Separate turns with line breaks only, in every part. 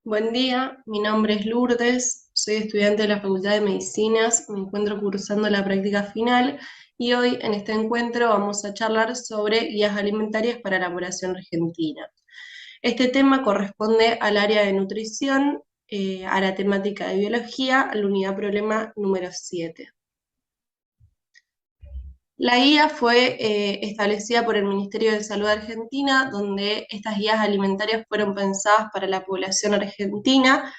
Buen día, mi nombre es Lourdes, soy estudiante de la Facultad de Medicinas, me encuentro cursando la práctica final y hoy en este encuentro vamos a charlar sobre guías alimentarias para la población argentina. Este tema corresponde al área de nutrición, a la temática de biología, a la unidad problema número 7. La guía fue establecida por el Ministerio de Salud de Argentina, donde estas guías alimentarias fueron pensadas para la población argentina.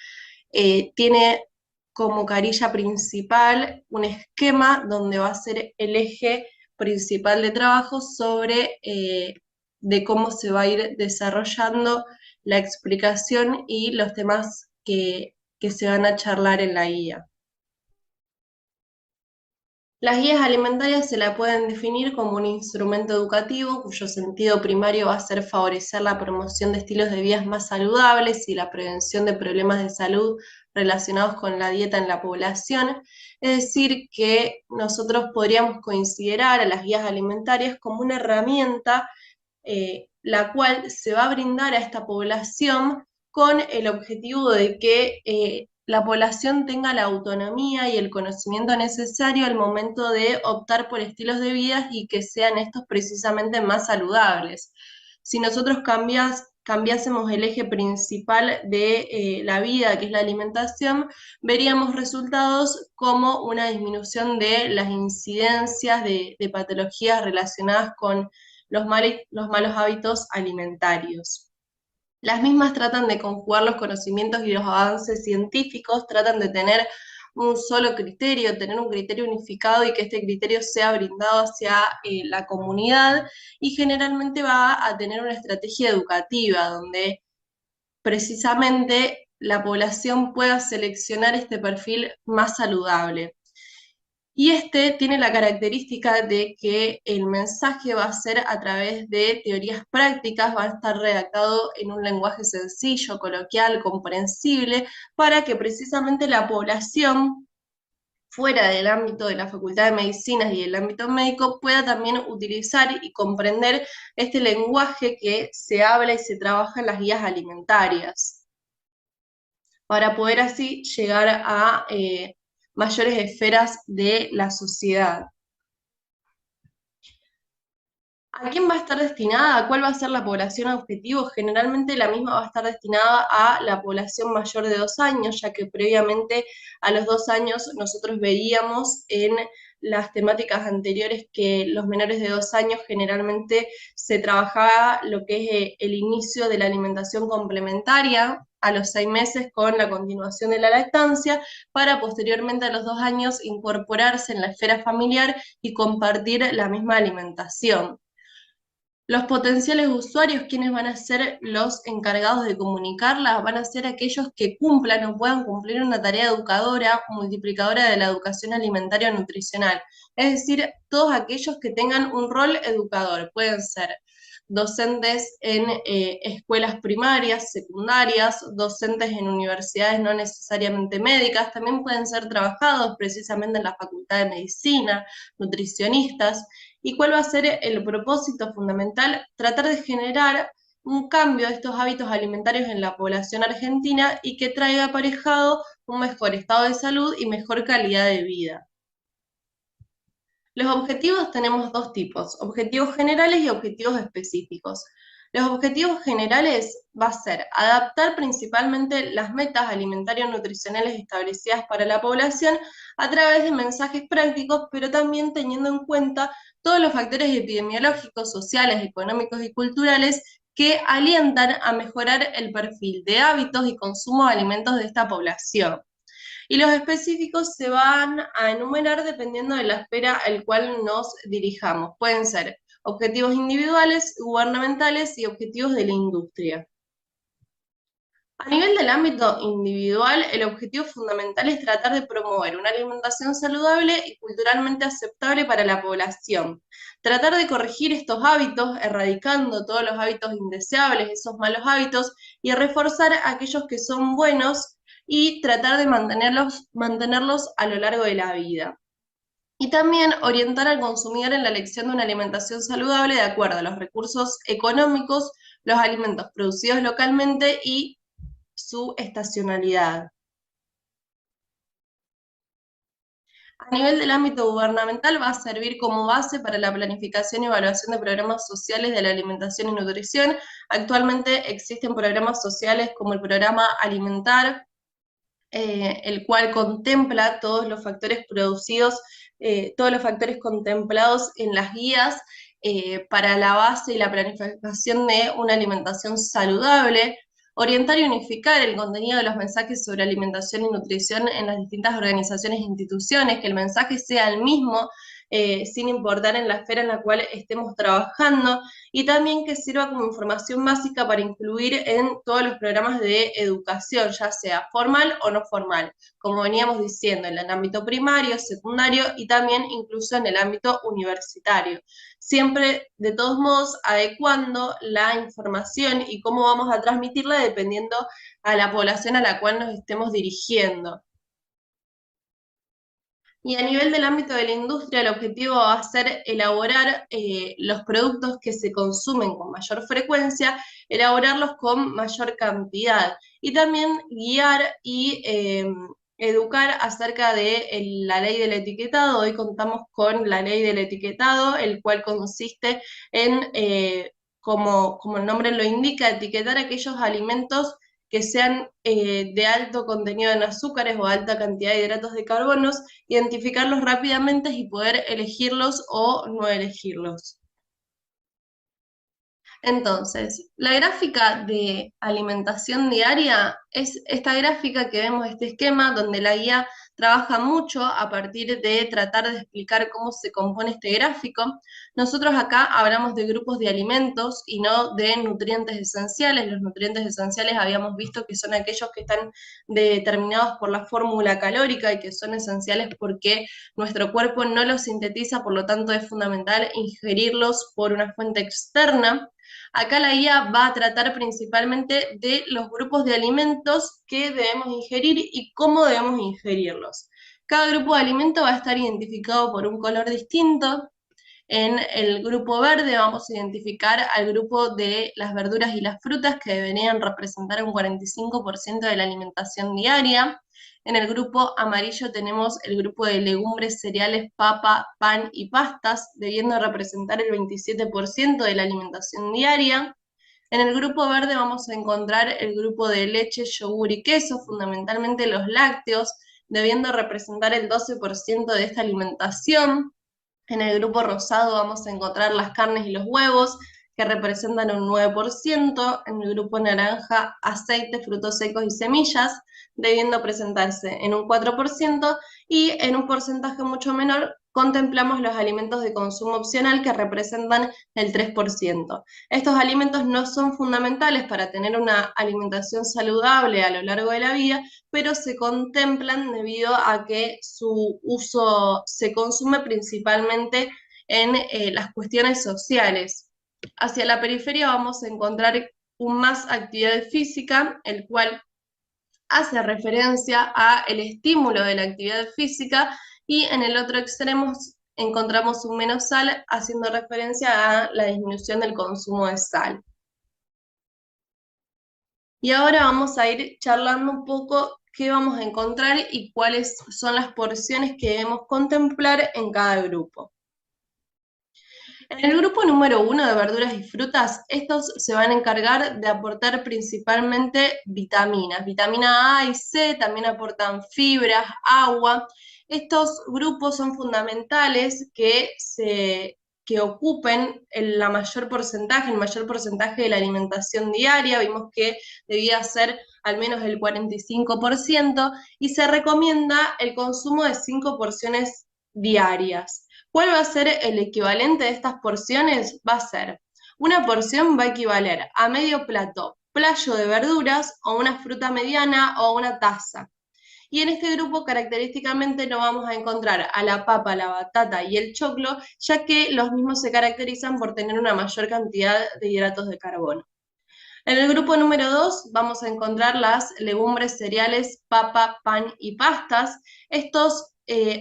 Tiene como carilla principal un esquema donde va a ser el eje principal de trabajo sobre de cómo se va a ir desarrollando la explicación y los temas que se van a charlar en la guía. Las guías alimentarias se la pueden definir como un instrumento educativo cuyo sentido primario va a ser favorecer la promoción de estilos de vida más saludables y la prevención de problemas de salud relacionados con la dieta en la población. Es decir, que nosotros podríamos considerar a las guías alimentarias como una herramienta la cual se va a brindar a esta población con el objetivo de que la población tenga la autonomía y el conocimiento necesario al momento de optar por estilos de vida y que sean estos precisamente más saludables. Si nosotros cambiásemos el eje principal de la vida, que es la alimentación, veríamos resultados como una disminución de las incidencias de patologías relacionadas con los malos hábitos alimentarios. Las mismas tratan de conjugar los conocimientos y los avances científicos, tratan de tener un solo criterio, tener un criterio unificado y que este criterio sea brindado hacia la comunidad y generalmente va a tener una estrategia educativa donde precisamente la población pueda seleccionar este perfil más saludable. Y este tiene la característica de que el mensaje va a ser a través de teorías prácticas, va a estar redactado en un lenguaje sencillo, coloquial, comprensible, para que precisamente la población fuera del ámbito de la Facultad de Medicinas y del ámbito médico pueda también utilizar y comprender este lenguaje que se habla y se trabaja en las guías alimentarias para poder así llegar a mayores esferas de la sociedad. ¿A quién va a estar destinada? ¿A cuál va a ser la población objetivo? Generalmente la misma va a estar destinada a la población mayor de 2 años, ya que previamente a los 2 años nosotros veíamos en las temáticas anteriores que los menores de 2 años generalmente se trabajaba lo que es el inicio de la alimentación complementaria a los 6 meses con la continuación de la lactancia, para posteriormente a los 2 años incorporarse en la esfera familiar y compartir la misma alimentación. Los potenciales usuarios, quienes van a ser los encargados de comunicarla, van a ser aquellos que cumplan o puedan cumplir una tarea educadora, multiplicadora de la educación alimentaria o nutricional. Es decir, todos aquellos que tengan un rol educador. Pueden ser docentes en escuelas primarias, secundarias, docentes en universidades no necesariamente médicas, también pueden ser trabajados precisamente en la Facultad de Medicina, nutricionistas. ¿Y cuál va a ser el propósito fundamental? Tratar de generar un cambio de estos hábitos alimentarios en la población argentina y que traiga aparejado un mejor estado de salud y mejor calidad de vida. Los objetivos tenemos dos tipos, objetivos generales y objetivos específicos. Los objetivos generales va a ser adaptar principalmente las metas alimentarios-nutricionales establecidas para la población a través de mensajes prácticos, pero también teniendo en cuenta todos los factores epidemiológicos, sociales, económicos y culturales que alientan a mejorar el perfil de hábitos y consumo de alimentos de esta población. Y los específicos se van a enumerar dependiendo de la esfera al cual nos dirijamos. Pueden ser objetivos individuales, gubernamentales y objetivos de la industria. A nivel del ámbito individual, el objetivo fundamental es tratar de promover una alimentación saludable y culturalmente aceptable para la población. Tratar de corregir estos hábitos, erradicando todos los hábitos indeseables, esos malos hábitos, y reforzar aquellos que son buenos y tratar de mantenerlos a lo largo de la vida. Y también orientar al consumidor en la elección de una alimentación saludable de acuerdo a los recursos económicos, los alimentos producidos localmente y su estacionalidad. A nivel del ámbito gubernamental va a servir como base para la planificación y evaluación de programas sociales de la alimentación y nutrición. Actualmente existen programas sociales como el programa Alimentar, el cual contempla todos los factores producidos, todos los factores contemplados en las guías para la base y la planificación de una alimentación saludable, orientar y unificar el contenido de los mensajes sobre alimentación y nutrición en las distintas organizaciones e instituciones, que el mensaje sea el mismo, sin importar en la esfera en la cual estemos trabajando, y también que sirva como información básica para incluir en todos los programas de educación, ya sea formal o no formal, como veníamos diciendo, en el ámbito primario, secundario y también incluso en el ámbito universitario. Siempre, de todos modos, adecuando la información y cómo vamos a transmitirla dependiendo a la población a la cual nos estemos dirigiendo. Y a nivel del ámbito de la industria, el objetivo va a ser elaborar los productos que se consumen con mayor frecuencia, elaborarlos con mayor cantidad y también guiar y educar acerca de la ley del etiquetado. Hoy contamos con la ley del etiquetado, el cual consiste en, como el nombre lo indica, etiquetar aquellos alimentos que sean de alto contenido en azúcares o alta cantidad de hidratos de carbonos, identificarlos rápidamente y poder elegirlos o no elegirlos. Entonces, la gráfica de alimentación diaria es esta gráfica que vemos, este esquema, donde la guía trabaja mucho a partir de tratar de explicar cómo se compone este gráfico. Nosotros acá hablamos de grupos de alimentos y no de nutrientes esenciales. Los nutrientes esenciales habíamos visto que son aquellos que están determinados por la fórmula calórica y que son esenciales porque nuestro cuerpo no los sintetiza, por lo tanto es fundamental ingerirlos por una fuente externa. Acá la guía va a tratar principalmente de los grupos de alimentos que debemos ingerir y cómo debemos ingerirlos. Cada grupo de alimento va a estar identificado por un color distinto. En el grupo verde vamos a identificar al grupo de las verduras y las frutas, que deberían representar un 45% de la alimentación diaria. En el grupo amarillo tenemos el grupo de legumbres, cereales, papa, pan y pastas, debiendo representar el 27% de la alimentación diaria. En el grupo verde vamos a encontrar el grupo de leche, yogur y queso, fundamentalmente los lácteos, debiendo representar el 12% de esta alimentación. En el grupo rosado vamos a encontrar las carnes y los huevos, que representan un 9%. En el grupo naranja, aceite, frutos secos y semillas, debiendo presentarse en un 4%, y en un porcentaje mucho menor contemplamos los alimentos de consumo opcional, que representan el 3%. Estos alimentos no son fundamentales para tener una alimentación saludable a lo largo de la vida, pero se contemplan debido a que su uso se consume principalmente en las cuestiones sociales. Hacia la periferia vamos a encontrar un más actividad física, el cual hace referencia a el estímulo de la actividad física, y en el otro extremo encontramos un menos sal, haciendo referencia a la disminución del consumo de sal. Y ahora vamos a ir charlando un poco qué vamos a encontrar y cuáles son las porciones que debemos contemplar en cada grupo. En el grupo número 1 de verduras y frutas, estos se van a encargar de aportar principalmente vitaminas. Vitamina A y C, también aportan fibras, agua. Estos grupos son fundamentales que ocupen el mayor porcentaje de la alimentación diaria. Vimos que debía ser al menos el 45%, y se recomienda el consumo de 5 porciones diarias. ¿Cuál va a ser el equivalente de estas porciones? Va a ser, una porción va a equivaler a medio plato playo de verduras, o una fruta mediana, o una taza. Y en este grupo característicamente no vamos a encontrar a la papa, la batata y el choclo, ya que los mismos se caracterizan por tener una mayor cantidad de hidratos de carbono. En el grupo número 2 vamos a encontrar las legumbres, cereales, papa, pan y pastas. Estos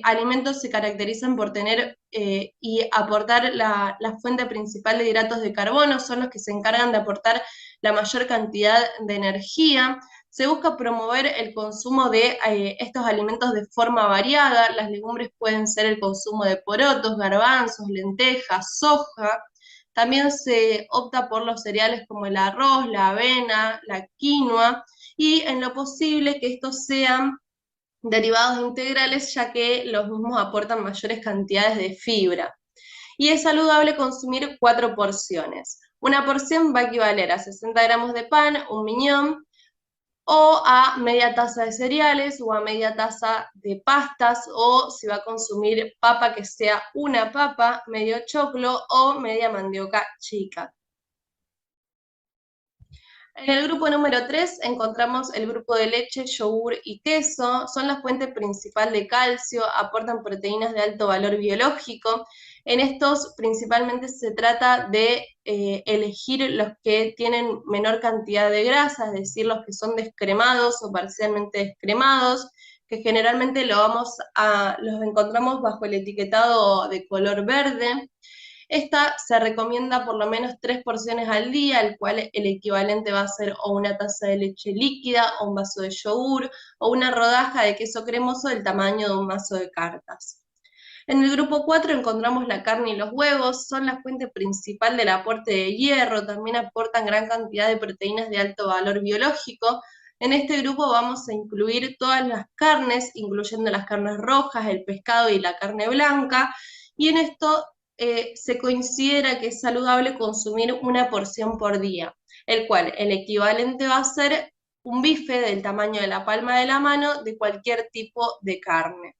alimentos se caracterizan por tener y aportar la fuente principal de hidratos de carbono, son los que se encargan de aportar la mayor cantidad de energía. Se busca promover el consumo de estos alimentos de forma variada. Las legumbres pueden ser el consumo de porotos, garbanzos, lentejas, soja. También se opta por los cereales como el arroz, la avena, la quinoa, y en lo posible que estos sean derivados integrales, ya que los mismos aportan mayores cantidades de fibra. Y es saludable consumir 4 porciones. Una porción va a equivaler a 60 gramos de pan, un miñón, o a media taza de cereales, o a media taza de pastas, o si va a consumir papa, que sea una papa, medio choclo o media mandioca chica. En el grupo número 3 encontramos el grupo de leche, yogur y queso. Son la fuente principal de calcio, aportan proteínas de alto valor biológico. En estos principalmente se trata de elegir los que tienen menor cantidad de grasa, es decir, los que son descremados o parcialmente descremados, que generalmente los encontramos bajo el etiquetado de color verde. Esta se recomienda por lo menos 3 porciones al día, el cual el equivalente va a ser o una taza de leche líquida, o un vaso de yogur, o una rodaja de queso cremoso del tamaño de un vaso de cartas. En el grupo 4 encontramos la carne y los huevos, son la fuente principal del aporte de hierro, también aportan gran cantidad de proteínas de alto valor biológico. En este grupo vamos a incluir todas las carnes, incluyendo las carnes rojas, el pescado y la carne blanca, y en esto se considera que es saludable consumir una porción por día, el cual el equivalente va a ser un bife del tamaño de la palma de la mano de cualquier tipo de carne.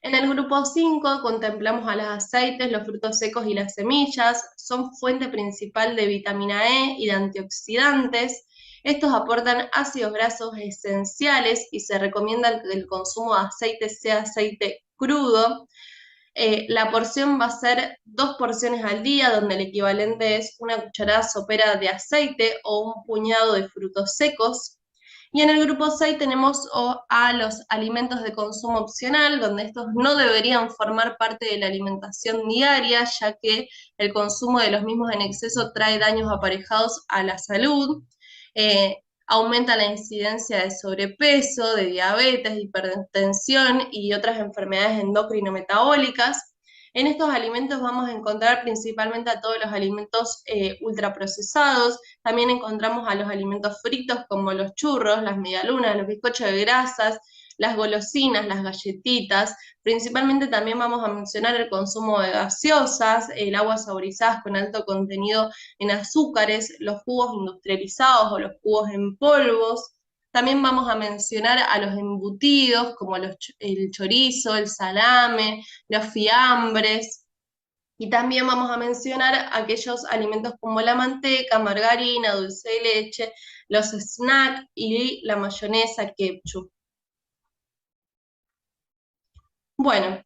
En el grupo 5 contemplamos a los aceites, los frutos secos y las semillas. Son fuente principal de vitamina E y de antioxidantes. Estos aportan ácidos grasos esenciales y se recomienda que el consumo de aceite sea aceite crudo. La porción va a ser 2 porciones al día, donde el equivalente es una cucharada sopera de aceite o un puñado de frutos secos. Y en el grupo 6 tenemos a los alimentos de consumo opcional, donde estos no deberían formar parte de la alimentación diaria, ya que el consumo de los mismos en exceso trae daños aparejados a la salud. Aumenta la incidencia de sobrepeso, de diabetes, hipertensión y otras enfermedades endocrino-metabólicas. En estos alimentos vamos a encontrar principalmente a todos los alimentos ultraprocesados. También encontramos a los alimentos fritos como los churros, las medialunas, los bizcochos de grasas, las golosinas, las galletitas. Principalmente también vamos a mencionar el consumo de gaseosas, el agua saborizadas con alto contenido en azúcares, los jugos industrializados o los jugos en polvos. También vamos a mencionar a los embutidos como el chorizo, el salame, los fiambres. Y también vamos a mencionar aquellos alimentos como la manteca, margarina, dulce de leche, los snacks y la mayonesa, ketchup. Bueno,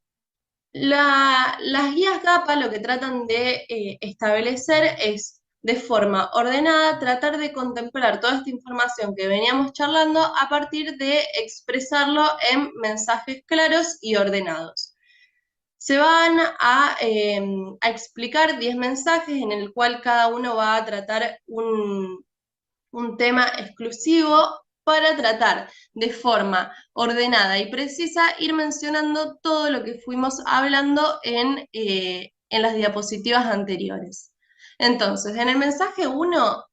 las guías GAPA lo que tratan de establecer es, de forma ordenada, tratar de contemplar toda esta información que veníamos charlando a partir de expresarlo en mensajes claros y ordenados. Se van a explicar 10 mensajes en el cual cada uno va a tratar un tema exclusivo para tratar de forma ordenada y precisa ir mencionando todo lo que fuimos hablando en las diapositivas anteriores. Entonces, en el mensaje 1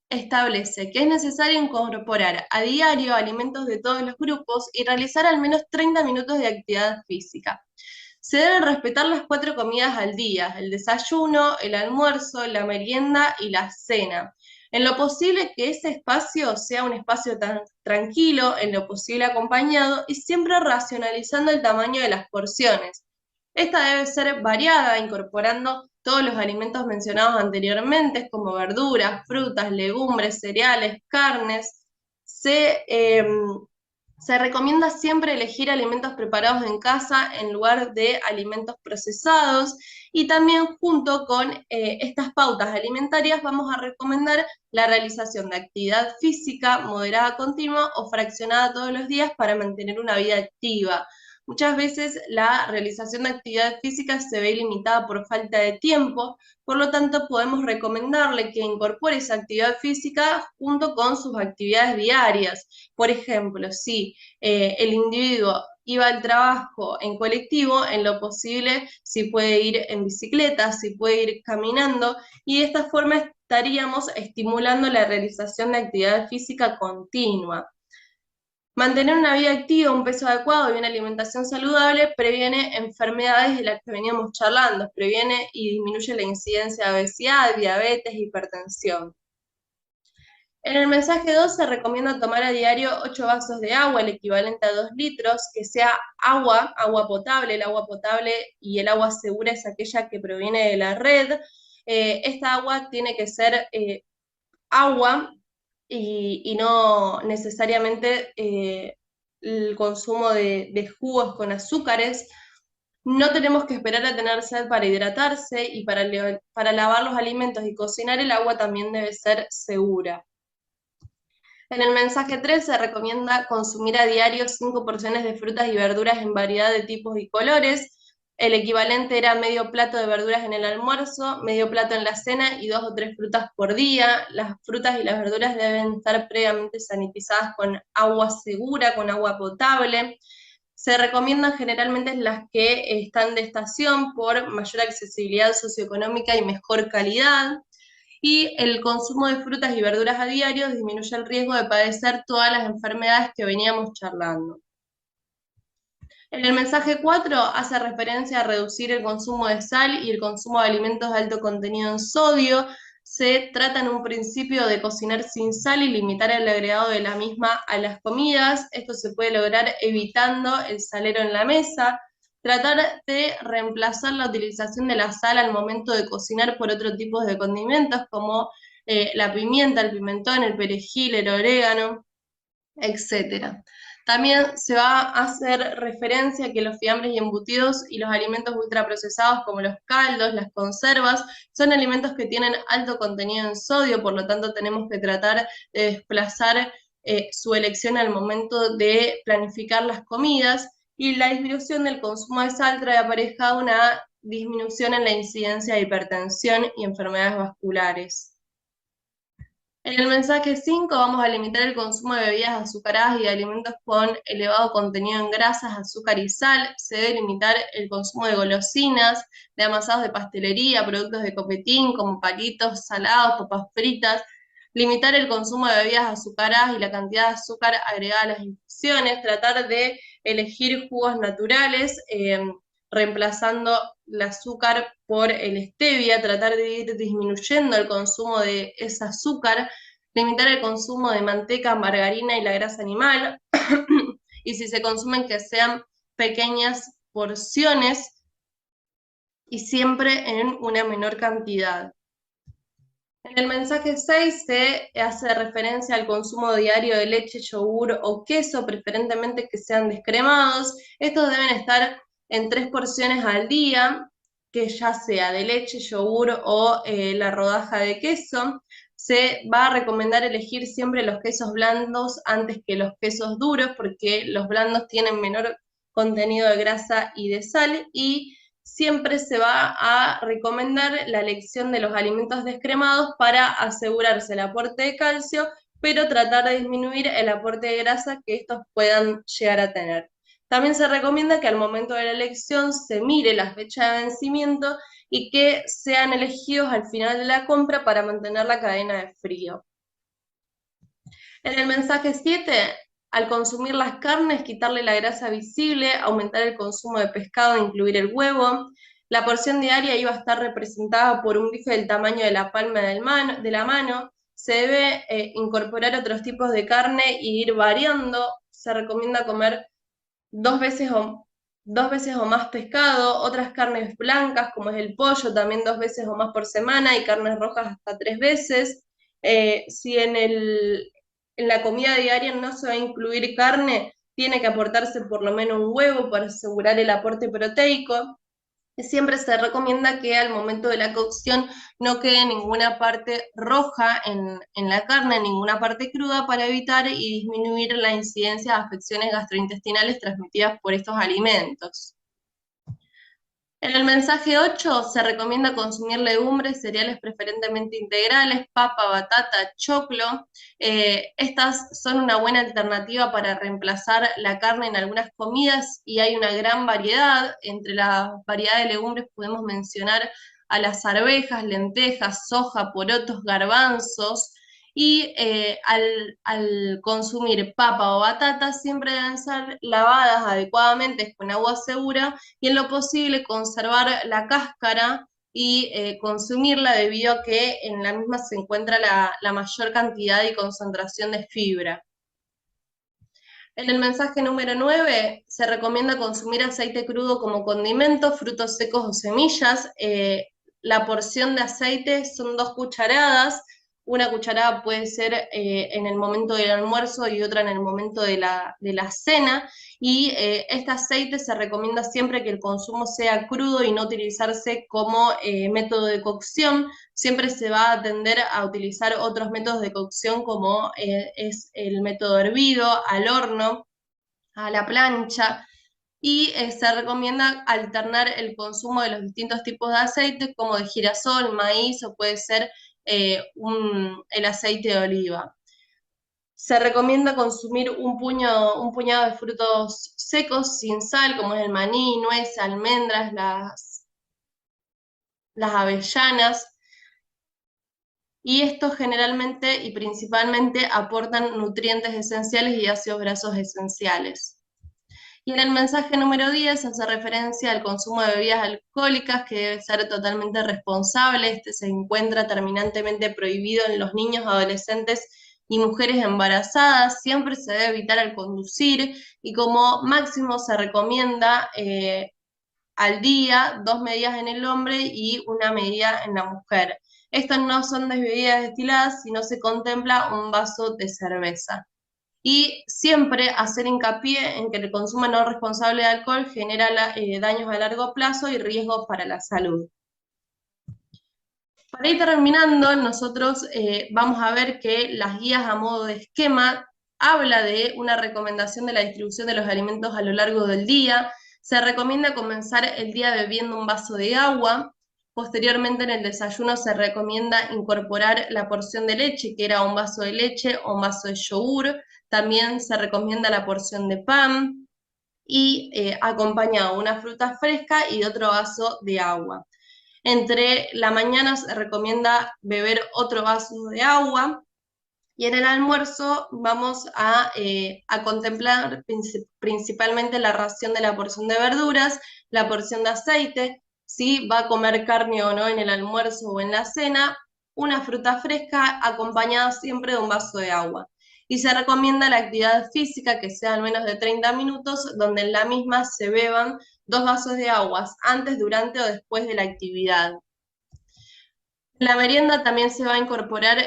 establece que es necesario incorporar a diario alimentos de todos los grupos y realizar al menos 30 minutos de actividad física. Se deben respetar las 4 comidas al día: el desayuno, el almuerzo, la merienda y la cena. En lo posible que ese espacio sea un espacio tranquilo, en lo posible acompañado y siempre racionalizando el tamaño de las porciones. Esta debe ser variada, incorporando todos los alimentos mencionados anteriormente, como verduras, frutas, legumbres, cereales, carnes. Se recomienda siempre elegir alimentos preparados en casa en lugar de alimentos procesados, y también junto con estas pautas alimentarias vamos a recomendar la realización de actividad física moderada continua o fraccionada todos los días para mantener una vida activa. muchas veces la realización de actividad física se ve limitada por falta de tiempo, por lo tanto podemos recomendarle que incorpore esa actividad física junto con sus actividades diarias. Por ejemplo, si el individuo iba al trabajo en colectivo, en lo posible, si puede ir en bicicleta, si puede ir caminando, y de esta forma estaríamos estimulando la realización de actividad física continua. Mantener una vida activa, un peso adecuado y una alimentación saludable previene enfermedades de las que veníamos charlando, previene y disminuye la incidencia de obesidad, diabetes, hipertensión. En el mensaje 2 se recomienda tomar a diario 8 vasos de agua, el equivalente a 2 litros, que sea agua potable. El agua potable y el agua segura es aquella que proviene de la red. Esta agua tiene que ser agua y no necesariamente el consumo de jugos con azúcares. No tenemos que esperar a tener sed para hidratarse y para lavar los alimentos y cocinar el agua también debe ser segura. En el mensaje 3 se recomienda consumir a diario 5 porciones de frutas y verduras en variedad de tipos y colores. El equivalente era medio plato de verduras en el almuerzo, medio plato en la cena y 2 o 3 frutas por día. Las frutas y las verduras deben estar previamente sanitizadas con agua segura, con agua potable. Se recomiendan generalmente las que están de estación por mayor accesibilidad socioeconómica y mejor calidad. Y el consumo de frutas y verduras a diario disminuye el riesgo de padecer todas las enfermedades que veníamos charlando. En el mensaje 4 hace referencia a reducir el consumo de sal y el consumo de alimentos de alto contenido en sodio. Se trata en un principio de cocinar sin sal y limitar el agregado de la misma a las comidas. Esto se puede lograr evitando el salero en la mesa. Tratar de reemplazar la utilización de la sal al momento de cocinar por otros tipos de condimentos como la pimienta, el pimentón, el perejil, el orégano, etcétera. También se va a hacer referencia a que los fiambres y embutidos y los alimentos ultraprocesados como los caldos, las conservas, son alimentos que tienen alto contenido en sodio, por lo tanto tenemos que tratar de desplazar su elección al momento de planificar las comidas, y la disminución del consumo de sal trae aparejada una disminución en la incidencia de hipertensión y enfermedades vasculares. En el mensaje 5 vamos a limitar el consumo de bebidas azucaradas y de alimentos con elevado contenido en grasas, azúcar y sal. Se debe limitar el consumo de golosinas, de amasados de pastelería, productos de copetín como palitos salados, papas fritas. Limitar el consumo de bebidas azucaradas y la cantidad de azúcar agregada a las infusiones. Tratar de elegir jugos naturales, reemplazando el azúcar por el stevia, tratar de ir disminuyendo el consumo de ese azúcar, limitar el consumo de manteca, margarina y la grasa animal, y si se consumen que sean pequeñas porciones y siempre en una menor cantidad. En el mensaje 6 se hace referencia al consumo diario de leche, yogur o queso, preferentemente que sean descremados. Estos deben estar en 3 porciones al día, que ya sea de leche, yogur o la rodaja de queso. Se va a recomendar elegir siempre los quesos blandos antes que los quesos duros, porque los blandos tienen menor contenido de grasa y de sal, y siempre se va a recomendar la elección de los alimentos descremados para asegurarse el aporte de calcio, pero tratar de disminuir el aporte de grasa que estos puedan llegar a tener. También se recomienda que al momento de la elección se mire la fecha de vencimiento y que sean elegidos al final de la compra para mantener la cadena de frío. En el mensaje 7, al consumir las carnes, quitarle la grasa visible, aumentar el consumo de pescado, incluir el huevo. La porción diaria iba a estar representada por un bife del tamaño de la palma de la mano. Se debe incorporar otros tipos de carne y ir variando. Se recomienda comer 2 veces o más pescado, otras carnes blancas como es el pollo, también 2 veces o más por semana, y carnes rojas hasta 3 veces. Si en la comida diaria no se va a incluir carne, tiene que aportarse por lo menos un huevo para asegurar el aporte proteico. Siempre se recomienda que al momento de la cocción no quede ninguna parte roja en la carne, ninguna parte cruda, para evitar y disminuir la incidencia de afecciones gastrointestinales transmitidas por estos alimentos. En el mensaje 8 se recomienda consumir legumbres, cereales preferentemente integrales, papa, batata, choclo. Estas son una buena alternativa para reemplazar la carne en algunas comidas y hay una gran variedad. Entre la variedad de legumbres podemos mencionar a las arvejas, lentejas, soja, porotos, garbanzos. Y al consumir papa o batata siempre deben ser lavadas adecuadamente con agua segura y en lo posible conservar la cáscara y consumirla, debido a que en la misma se encuentra la mayor cantidad y concentración de fibra. En el mensaje número 9 se recomienda consumir aceite crudo como condimento, frutos secos o semillas. La porción de aceite son 2 cucharadas. Una cucharada puede ser en el momento del almuerzo y otra en el momento de la cena. Y este aceite se recomienda siempre que el consumo sea crudo y no utilizarse como método de cocción. Siempre se va a tender a utilizar otros métodos de cocción como es el método hervido, al horno, a la plancha, y se recomienda alternar el consumo de los distintos tipos de aceite, como de girasol, maíz o puede ser el aceite de oliva. Se recomienda consumir un puñado de frutos secos sin sal, como es el maní, nueces, almendras, las avellanas, y estos generalmente y principalmente aportan nutrientes esenciales y ácidos grasos esenciales. Y en el mensaje número 10 hace referencia al consumo de bebidas alcohólicas, que debe ser totalmente responsable. Este se encuentra terminantemente prohibido en los niños, adolescentes y mujeres embarazadas. Siempre se debe evitar al conducir y como máximo se recomienda al día 2 medidas en el hombre y una medida en la mujer. Estas no son bebidas destiladas, sino se contempla un vaso de cerveza. Y siempre hacer hincapié en que el consumo no responsable de alcohol genera daños a largo plazo y riesgos para la salud. Para ir terminando, nosotros vamos a ver que las guías a modo de esquema habla de una recomendación de la distribución de los alimentos a lo largo del día. Se recomienda comenzar el día bebiendo un vaso de agua. Posteriormente, en el desayuno se recomienda incorporar la porción de leche, que era un vaso de leche o un vaso de yogur. También se recomienda la porción de pan y acompañado de una fruta fresca y de otro vaso de agua. Entre la mañana se recomienda beber otro vaso de agua y en el almuerzo vamos a contemplar principalmente la ración de la porción de verduras, la porción de aceite, si va a comer carne o no en el almuerzo o en la cena, una fruta fresca acompañada siempre de un vaso de agua. Y se recomienda la actividad física que sea al menos de 30 minutos, donde en la misma se beban 2 vasos de agua antes, durante o después de la actividad. La merienda también se va a incorporar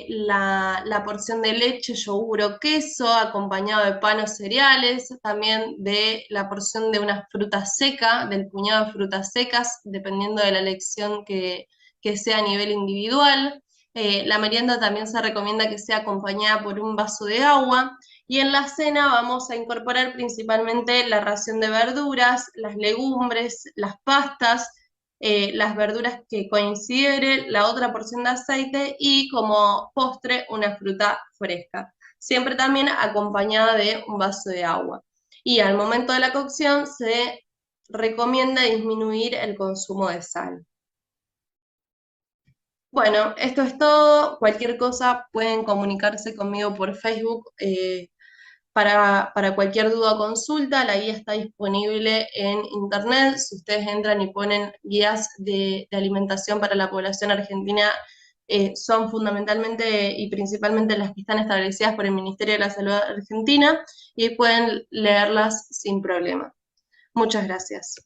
la porción de leche, yogur o queso, acompañado de pan o cereales, también de la porción de una fruta seca, del puñado de frutas secas, dependiendo de la elección que sea a nivel individual. La merienda también se recomienda que sea acompañada por un vaso de agua. Y en la cena vamos a incorporar principalmente la ración de verduras, las legumbres, las pastas, las verduras que considere, la otra porción de aceite y como postre una fruta fresca. Siempre también acompañada de un vaso de agua. Y al momento de la cocción se recomienda disminuir el consumo de sal. Bueno, esto es todo. Cualquier cosa pueden comunicarse conmigo por Facebook. Para cualquier duda o consulta, la guía está disponible en internet. Si ustedes entran y ponen guías de alimentación para la población argentina, son fundamentalmente y principalmente las que están establecidas por el Ministerio de la Salud Argentina y pueden leerlas sin problema. Muchas gracias.